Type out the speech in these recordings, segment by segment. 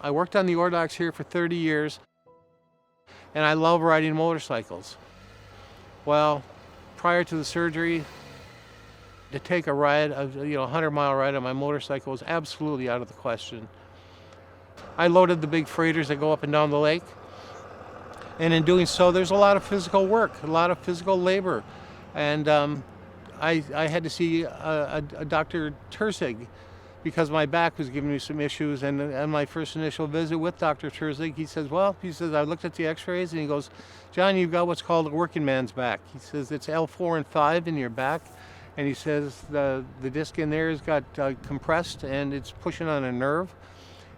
I worked on the ore docks here for 30 years, and I love riding motorcycles. Well, prior to the surgery, to take a ride, a 100-mile ride on my motorcycle was absolutely out of the question. I loaded the big freighters that go up and down the lake, and in doing so, there's a lot of physical work, a lot of physical labor, and I had to see a Dr. Tursig because my back was giving me some issues. And on my first initial visit with Dr. Tursig, he says, I looked at the x-rays, and he goes, John, you've got what's called a working man's back. He says, it's L4 and 5 in your back. And he says the disc in there has got compressed and it's pushing on a nerve.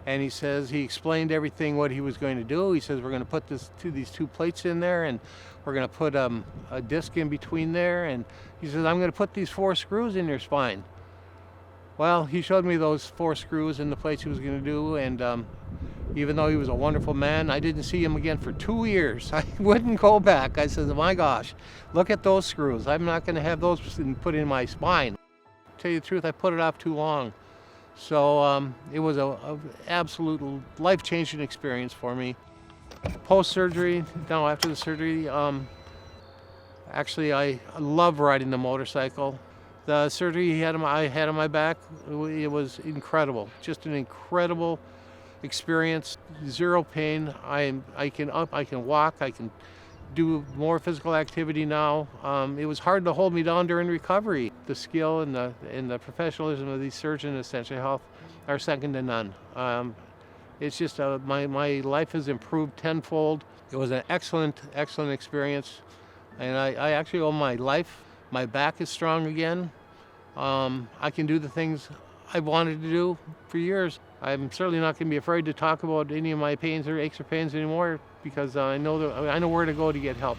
And he says he explained everything what he was going to do. He says we're going to put these two plates in there, and we're going to put a disc in between there. And he says I'm going to put these 4 screws in your spine. Well, he showed me those 4 screws and the plates he was going to do. And even though he was a wonderful man, I didn't see him again for 2 years. I wouldn't go back. I said, my gosh, look at those screws. I'm not going to have those put in my spine. To tell you the truth, I put it off too long. So it was a absolute life-changing experience for me. Post-surgery, after the surgery, actually I love riding the motorcycle. The surgery I had on my back, it was incredible. Just an incredible experience. Zero pain. I can walk. I can do more physical activity now. It was hard to hold me down during recovery. The skill and the professionalism of these surgeons at Essentia Health are second to none. It's just my life has improved tenfold. It was an excellent experience, and I actually owe my life. My back is strong again. I can do the things I've wanted to do for years. I'm certainly not going to be afraid to talk about any of my pains or aches or pains anymore because I know where to go to get help.